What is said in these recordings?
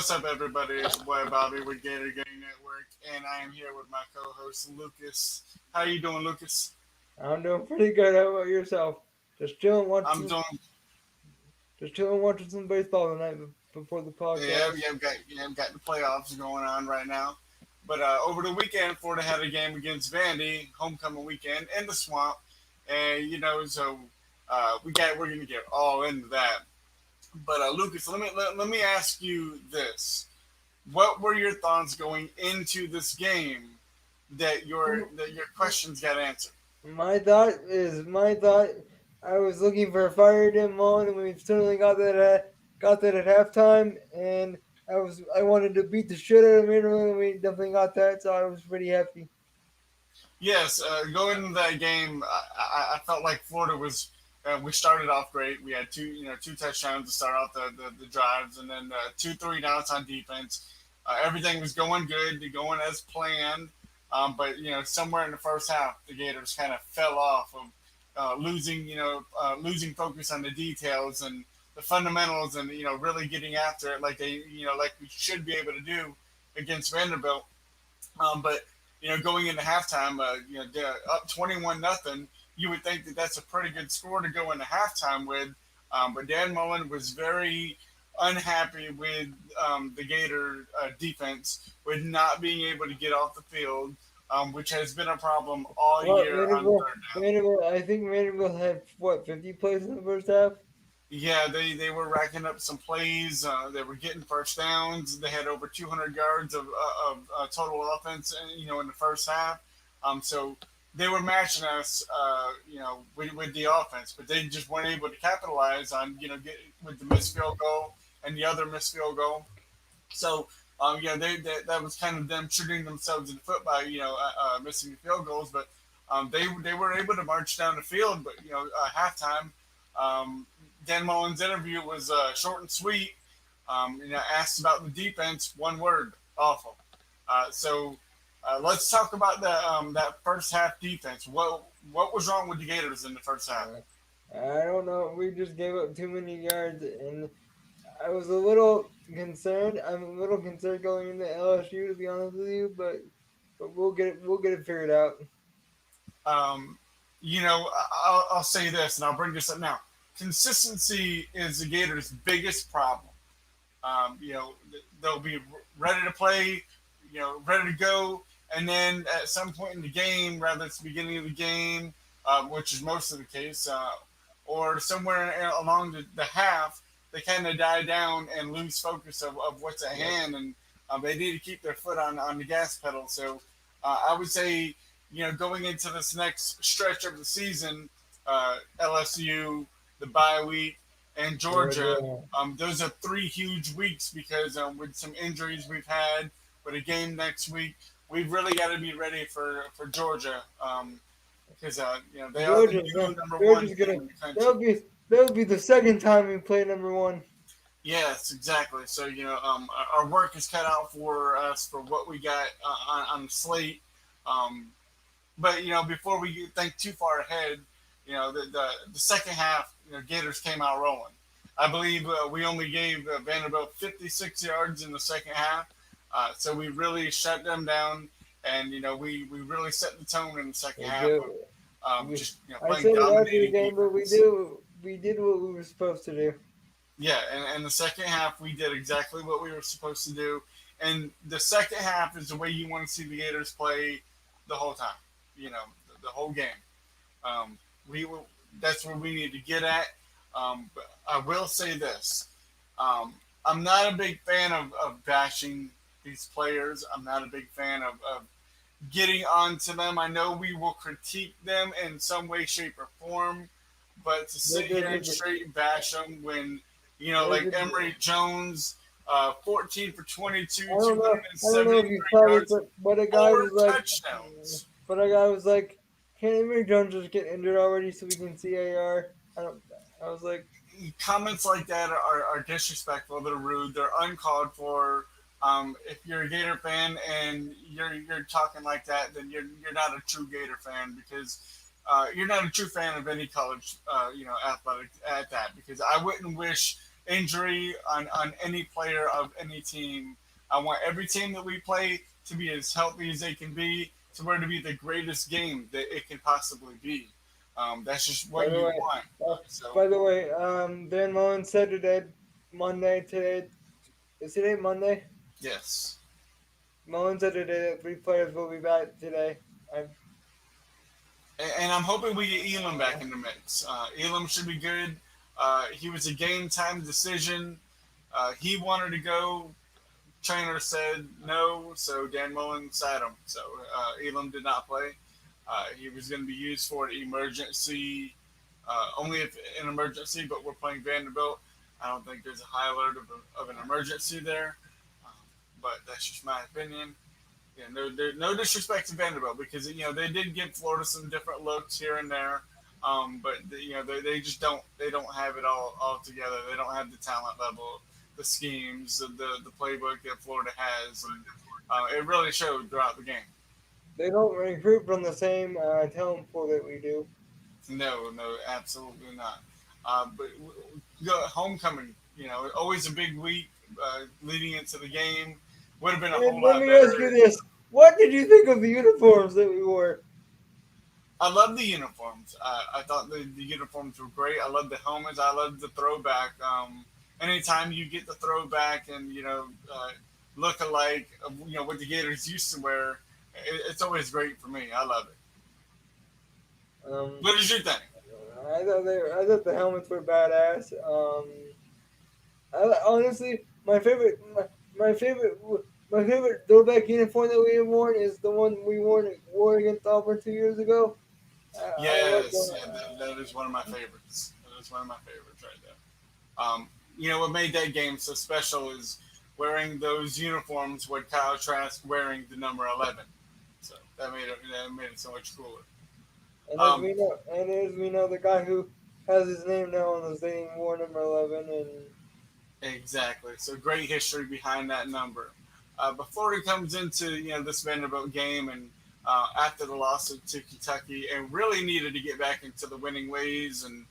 What's up, everybody? It's your boy Bobby with Gator Gang Network, and I am here with my co-host Lucas. How you doing, Lucas? I'm doing pretty good. How about yourself? Just chilling, I'm watching, doing. just chilling, watching some baseball tonight before the Yeah, podcast. we've got the playoffs going on right now. But over the weekend, Florida had a game against Vandy, homecoming weekend in the swamp, and so we're gonna get all into that. But Lucas, let me ask you this: what were your thoughts going into this game that your questions got answered? My thought. I was looking for a fire dim moment, and we certainly got that at halftime. And I wanted to beat the shit out of Maryland, and we definitely got that. So I was pretty happy. Yes, going into that game, I felt like Florida was. We started off great. We had two touchdowns to start off the drives, and then 2 3 downs on defense. Everything was going good, going as planned. But somewhere in the first half, the Gators kind of fell off of losing focus on the details and the fundamentals, and really getting after it like like we should be able to do against Vanderbilt. But going into halftime, they're up 21-0. You would think that that's a pretty good score to go into halftime with. But Dan Mullen was very unhappy with the Gator defense with not being able to get off the field, which has been a problem all What year on Vanderbilt? third down. Vanderbilt. I think Vanderbilt had what 50 plays in the first half. Yeah, they were racking up some plays. They were getting first downs. They had over 200 yards of total offense, in the first half. So they were matching us, with the offense, but they just weren't able to capitalize on, get with the missed field goal and the other missed field goal. So, that was kind of them shooting themselves in the foot by, missing the field goals. But they were able to march down the field. But, halftime, um, Dan Mullen's interview was short and sweet. Asked about the defense, one word: awful. Let's talk about that first half defense. What was wrong with the Gators in the first half? Uh, I don't know. We just gave up too many yards, and I was a little concerned. I'm a little concerned going into LSU, to be honest with you, but we'll get it figured out. Um, I'll say this, and I'll bring this up now. Consistency is the Gators' biggest problem. They'll be ready to play, ready to go, and then at some point in the game, rather it's the beginning of the game, which is most of the case, or somewhere along the half, they kind of die down and lose focus of what's at Yep. hand, and they need to keep their foot on the gas pedal. So I would say, going into this next stretch of the season, LSU, the bye week, and Georgia, Georgia. those are 3 huge weeks because with some injuries we've had, with a game next week, we've really got to be ready for Georgia because they are the Georgia's new number one Georgia's team gonna in the country. that'll be the second time we play number one. Yes, exactly. So our work is cut out for us for what we got on the slate. Um, but before we think too far ahead, the second half, Gators came out rolling. I believe we only gave Vanderbilt 56 yards in the second half, so we really shut them down, and we really set the tone in the second We half of do. We, just I playing said it after the dominating game, but we defense. do. We did what we were supposed to do. Yeah, and the second half we did exactly what we were supposed to do, and the second half is the way you want to see the Gators play the whole time. The whole game. Um, we will, that's where we need to get at. But I will say this: I'm not a big fan of bashing these players. I'm not a big fan of getting onto them. I know we will critique them in some way, shape, or form, but to sit There- here There's and a straight bash them when there's like a Emory Jones, 14 for 22, I don't know if you 273 saw this, yards, but a guy four was like, touchdowns. can Emory Jones just get injured already so we can see AR? I don't. I was like, Comments like that are disrespectful. They're rude. They're uncalled for. If you're a Gator fan and you're talking like that, then you're not a true Gator fan because you're not a true fan of any college athletic at that. Because I wouldn't wish injury on any player of any team. I want every team that we play to be as healthy as they can be, to where to be the greatest game that it can possibly be. That's just By what the you way, want. uh, So by the way, Dan Mullen said today, Monday today, is today Monday? yes, Mullen said today that three players will be back today. I, and I'm hoping we get Elam back in the mix. Elam should be good. He was a game time decision. He wanted to go. Trainer said no, so Dan Mullen sat him. So Elam did not play. He was going to be used for an emergency, only if an emergency, but we're playing Vanderbilt. I don't think there's a high alert of an emergency there, um, but that's just my opinion. Yeah, no disrespect to Vanderbilt because they did give Florida some different looks here and there, but they just don't have it all together. They don't have the talent level, the schemes, the playbook that Florida has, and it really showed throughout the game. they don't recruit from the same talent pool that we do. No, no, absolutely not. But homecoming, always a big week leading into the game. Would have been a And whole let lot me ask you better. this: what did you think of the uniforms that we wore? I love the uniforms. I thought the uniforms were great. I love the helmets. I love the throwback. Anytime you get the throwback and look alike, what the Gators used to wear, it's always great for me. I love it. Um, What did you think? I thought the helmets were badass. Honestly, my favorite throwback uniform that we have worn is the one we wore against Auburn 2 years ago. I love Yes, the yeah, that is one of my favorites. That is one of my favorites right there. What made that game so special is wearing those uniforms with Kyle Trask wearing the number 11. So that made it so much cooler. Um, and as we know, the guy who has his name now on the stadium wore number 11, and exactly. So great history behind that number. Before he comes into this Vanderbilt game and after the loss to Kentucky, and really needed to get back into the winning ways, and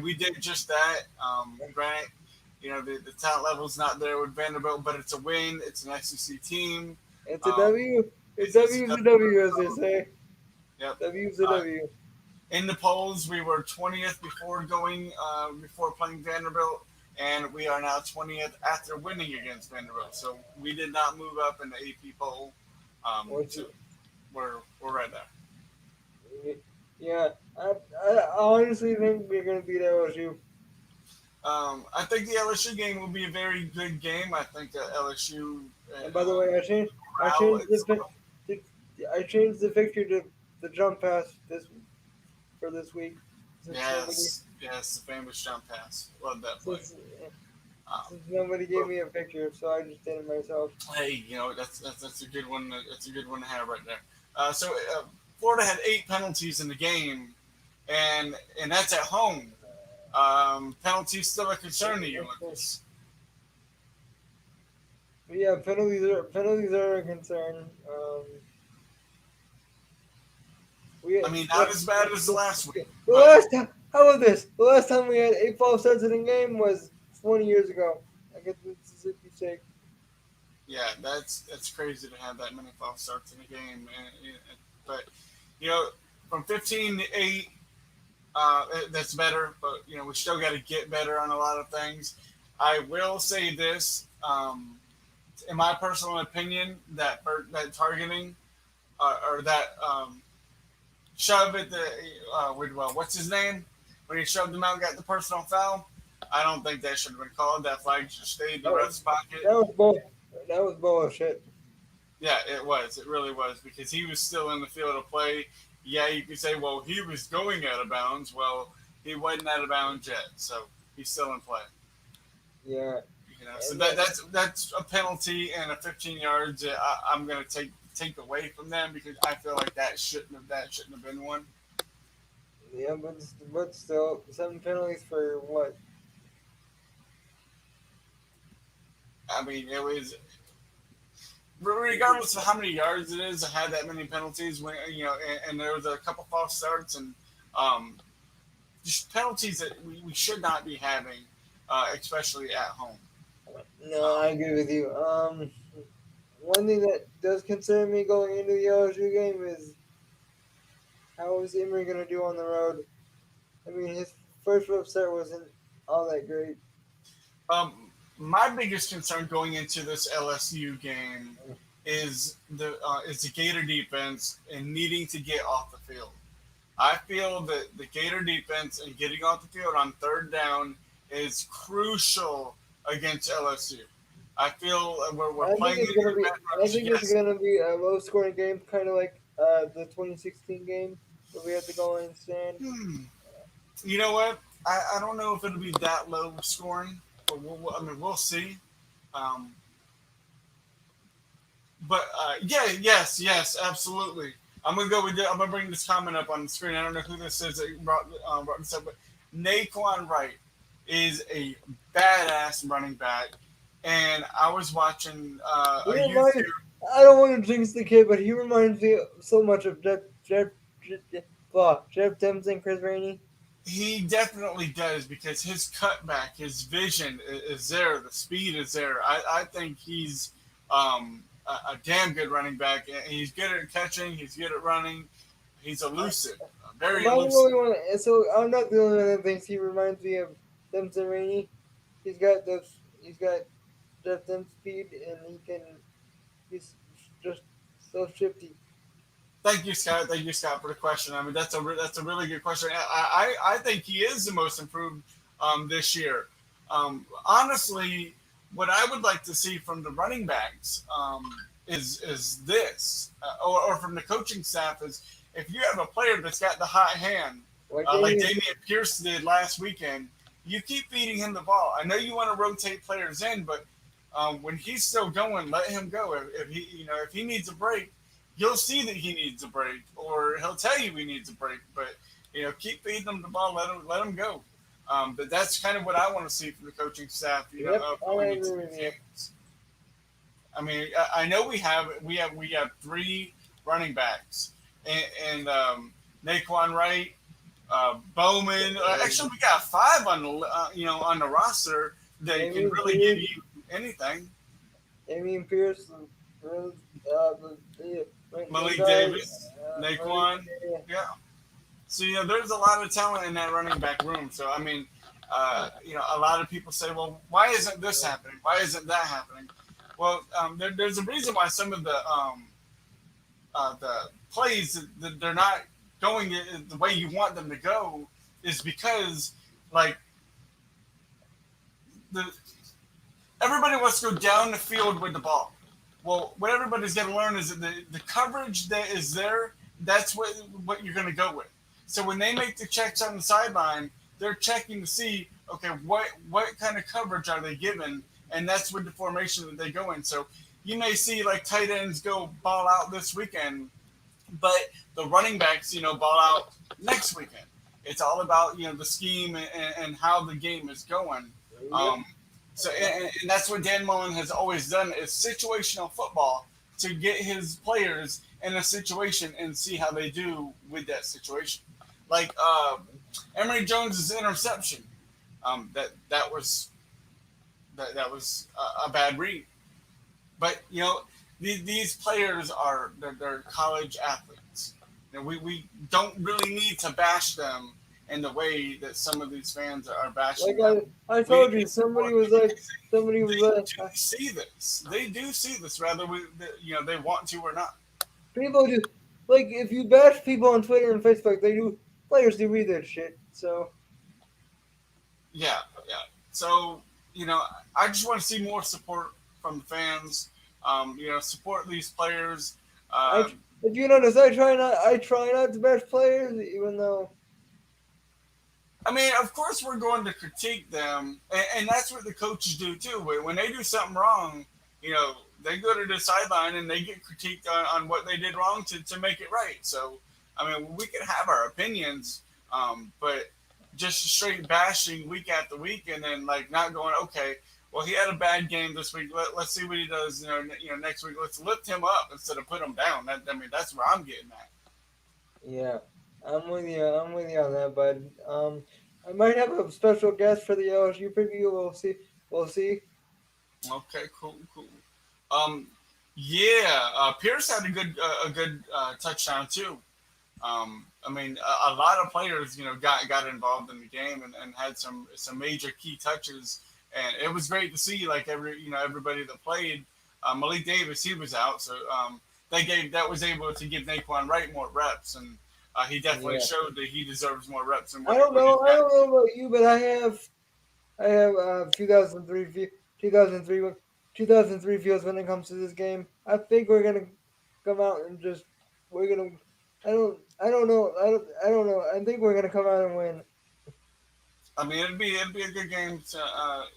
we did just that. Granted, the talent level's not there with Vanderbilt, but it's a win. It's an SEC team. it's a Um, W. It's it's a W's a W, as they W. say. Yep. W's a Uh, W. in the polls, we were 20th before playing Vanderbilt, and we are now 20th after winning against Vanderbilt. So we did not move up in the AP poll. Which, So we're right there. yeah, I honestly think we're gonna beat LSU. I think the LSU game will be a very good game. I think LSU And by the way, I morale changed is the I changed the fixture to the jump pass for this week since nobody yes, the famous jump pass. Love that play. since Um, since nobody gave me a picture, so I just did it myself. Hey, that's a good one. That's a good one to have right there. So Florida had 8 penalties in the game, and that's at home. Penalties still a concern to you, Lucas? But yeah, penalties are a concern. We I mean, not as bad as the last week, the but last time. How about this? The last time we had 8 false starts in a game was 20 years ago. I get the Mississippi State. yeah, that's crazy to have that many false starts in a game. But you know, from 15 to 8, that's better. But we still got to get better on a lot of things. I will say this. In my personal opinion, that targeting or that shove at the what's his name when he shoved him out and got the personal foul. I don't think that should have been called. That flag should stay in the That was ref's pocket. that was bull. That was bullshit. Yeah, it was. It really was because he was still in the field of play. Yeah, you could say, well, he was going out of bounds. Well, he wasn't out of bounds yet, so he's still in play. Yeah, So and that's a penalty and a 15 yards. I'm going to take away from them because I feel like that shouldn't have been one. yeah, but still, 7 penalties for what? I mean, it was regardless of how many yards it is. I had that many penalties when and there was a couple false starts and um, just penalties that we should not be having. especially at home. No, I Um, agree with you. One thing that does concern me going into the LSU game is how is Emory going to do on the road? I mean, his first road start wasn't all that great. my biggest concern going into this LSU game is the Gator defense and needing to get off the field. I feel that the Gator defense and getting off the field on third down is crucial against LSU. I feel we're I think playing it's it gonna in be. Baton I Rouge. think it's Yes. gonna be a low scoring game, kind of like the 2016 game where we had to go and stand. Hmm. You know what? I don't know if it'll be that low scoring, but I mean, we'll see. Um, but yeah, yes, absolutely. I'm gonna go with. I'm gonna bring this comment up on the screen. I don't know who this is that brought this up, but Naquan Wright is a badass running back, and I was watching He a reminds. YouTube. I don't want to jinx the kid, but he reminds me so much of Jeff Dempsey, Chris Rainey. He definitely does because his cutback, his vision is there. The speed is there. I think he's a damn good running back. He's good at catching. He's good at running. He's elusive, Am very I the elusive. only one? So I'm not the only one that thinks he reminds me of Dempsey Rainey. He's got those. He's got Jeff Dempsey speed, and he can. He's just so shifty. Thank you, Scott. Thank you, Scott, for the question. I mean, that's a really good question. I think he is the most improved this year. Honestly, what I would like to see from the running backs is this, or from the coaching staff is if you have a player that's got the hot hand, Like like Damien, Damian Pierce did last weekend, you keep feeding him the ball. I know you want to rotate players in, but when he's still going, let him go. If he, if he needs a break, you'll see that he needs a break, or he'll tell you he needs a break. But keep feeding him the ball, let him go. But that's kind of what I want to see from the coaching staff. yep, I Going into agree with these you. games. I mean, I know we have three running backs, and Naquan Wright, Bowman. Actually, we got five on the on the roster that can Damien really give Pierce, you anything. Damien Pierce, Malik Rashard, Davis, Malik, Naquan, yeah. So there's a lot of talent in that running back room. So I mean, a lot of people say, well, why isn't this happening? Why isn't that happening? Well, there's a reason why some of the plays that they're not going the way you want them to go is because like the everybody wants to go down the field with the ball. Well, what everybody's going to learn is that the coverage that is there, that's what you're going to go with. So when they make the checks on the sideline, they're checking to see, okay, what kind of coverage are they given, and that's with the formation that they go in. So you may see like tight ends go ball out this weekend, but the running backs, ball out next weekend. It's all about the scheme and how the game is going. yep, Um, so and that's what Dan Mullen has always done is situational football to get his players in a situation and see how they do with that situation. Like Emory Jones's interception, that was a bad read. But these players they're college athletes. We don't really need to bash them in the way that some of these fans are bashing like them. I We need told you, to support somebody them was like, because somebody they was like, do see this. They do see this, whether they want to or not. people do, like if you bash people on Twitter and Facebook, they do. Players do read that shit. So Yeah, yeah. So you know, I just want to see more support from the fans. Support these players. I, if you notice, I try not to bash players, even though I mean, of course, we're going to critique them, and that's what the coaches do too. When they do something wrong, they go to the sideline and they get critiqued on what they did wrong to make it right. So, I mean, we can have our opinions, but just straight bashing week after week, and then like not going, okay, well, he had a bad game this week. Let's see what he does. Next week, let's lift him up instead of put him down. I mean, that's where I'm getting at. yeah, I'm with you. I'm with you on that, bud. I might have a special guest for the LSU preview. We'll see. We'll see. Okay, cool, cool. Um, yeah, Pierce had a good touchdown too. I mean, a lot of players, got involved in the game and had some major key touches, and it was great to see. Like everybody that played, Malik Davis, he was out, so that was able to give Naquan Wright more reps, and he definitely Yeah. showed that he deserves more reps than I what don't what he's know. I got. don't know about you, but I have 2003 2003 2003 feels when it comes to this game. I think we're gonna come out and just we're gonna. I don't know. I don't know. I think we're gonna come out and win. I mean, it'd be a good game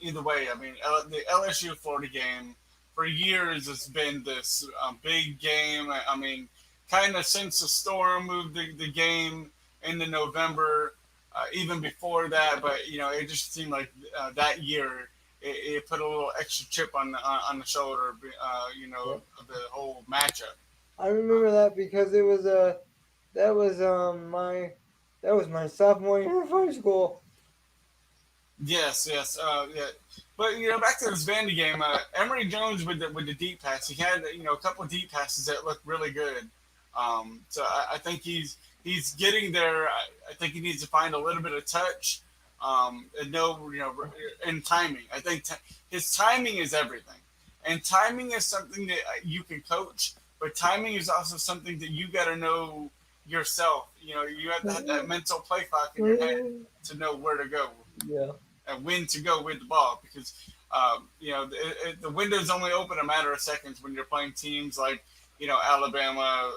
either way. I mean, the LSU Florida game for years has been this big game. I mean, kind of since the storm moved the game into November, even before that. But it just seemed like that year it put a little extra chip on the shoulder. Yep. Of the whole matchup. I remember that because it was that was my that was my sophomore year of high school. Yes, yes, yeah. But back to this Vandy game, Emory Jones with the deep pass, he had a couple of deep passes that looked really good. So I think he's getting there. I think he needs to find a little bit of touch, and and timing. I think his timing is everything, and timing is something that you can coach, but timing is also something that you got to know yourself. You have to have that mental play clock in your head to know where to go Yeah. and when to go with the ball because the window's only open a matter of seconds when you're playing teams like Alabama,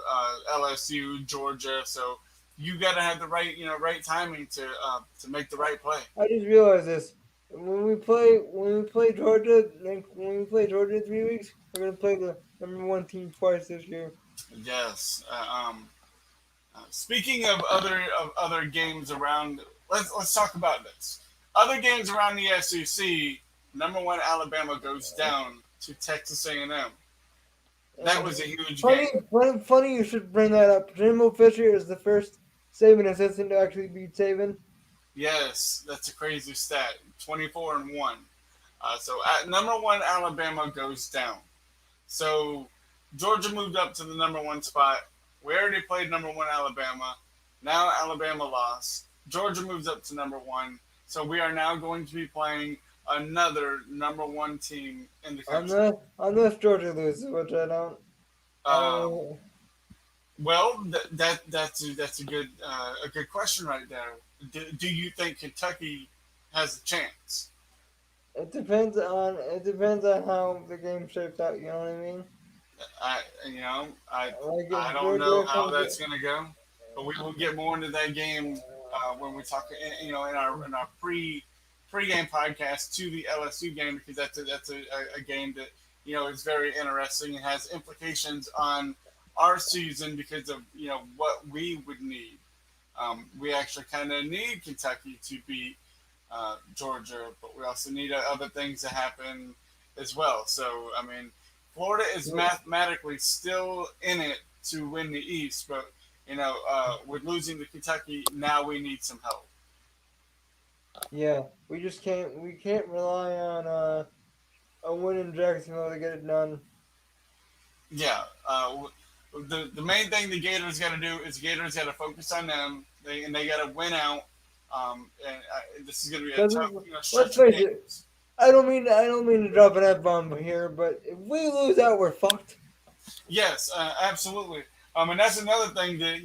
LSU, Georgia. So you got to have the right timing to make the right play. I just realized this. When we play Georgia, like when we play Georgia in 3 weeks, we're gonna play the number one team twice this year. Yes. Speaking of other games around, let's talk about this. Other games around the SEC. Number one Alabama goes down to Texas A&M. That And was a huge funny, game. funny you should bring that up. Jimbo Fisher is the first Saban assistant to actually beat Saban. Yes, that's a crazy stat. 24-1. So at number one, Alabama goes down. So Georgia moved up to the number one spot. We already played number one Alabama. Now Alabama lost. Georgia moves up to number one. So we are now going to be playing another number one team in the country. Unless Georgia loses, which I don't Um, know. well, that's a good question right there. Do you think Kentucky has a chance? It depends on how the game shapes out. You know what I mean? I you know Like I if don't know Georgia how comes, that's gonna go, but we will get more into that game when we talk. In our pre-game podcast to the LSU game because that's a game that is very interesting and has implications on our season because of what we would need. We actually kind of need Kentucky to beat Georgia, but we also need other things to happen as well. So, I mean, Florida is mathematically still in it to win the East, but with losing to Kentucky, now we need some help. yeah, we can't rely on a win in Jacksonville to get it done. Yeah, the main thing the Gators got to do is Gators got to focus on them, they got to win out. This is going to be a Because tough let's stretch of face it, games. I don't mean to drop an F bomb here, but if we lose out, we're fucked. Yes, absolutely. And that's another thing that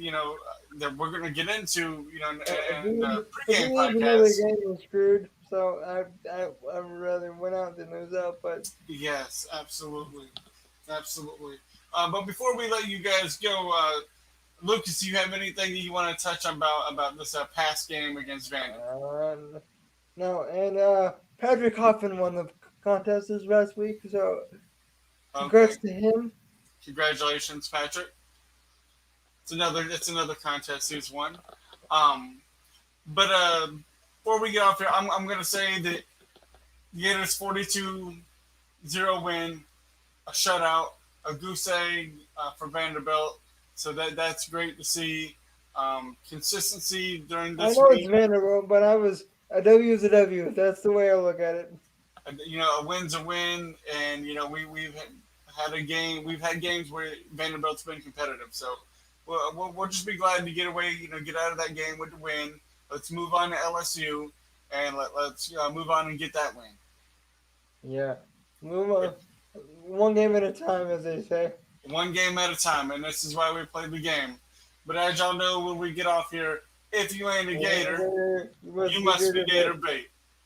that we're going to get into, If we in the lose, if we pregame lose another podcast. game, we're screwed. So I would rather win out than lose out. But Yes, absolutely, absolutely. But before we let you guys go, Lucas, do you have anything that you want to touch on about this past game against Vandy? uh, no, and Patrick Hoffman won the contest this last week. So Okay, congrats to him. congratulations, Patrick. It's another contest he's won. Um, but before we get off here, I'm going to say that the Gators 42-0 win, a shutout, a goose egg for Vanderbilt. So that's great to see. Consistency during I this know it's week. Vanderbilt, but A W is a W. That's the way I look at it. A win's a win, and we've had a game. We've had games where Vanderbilt's been competitive, so we'll just be glad to get away. Get out of that game with the win. Let's move on to LSU, and let's move on and get that win. Yeah. Move on. One game at a time, as they say. One game at a time, and this is why we play the game. But as y'all know, when we get off here, if you ain't a Gator, You must you be must be Gator Gator bait. bait.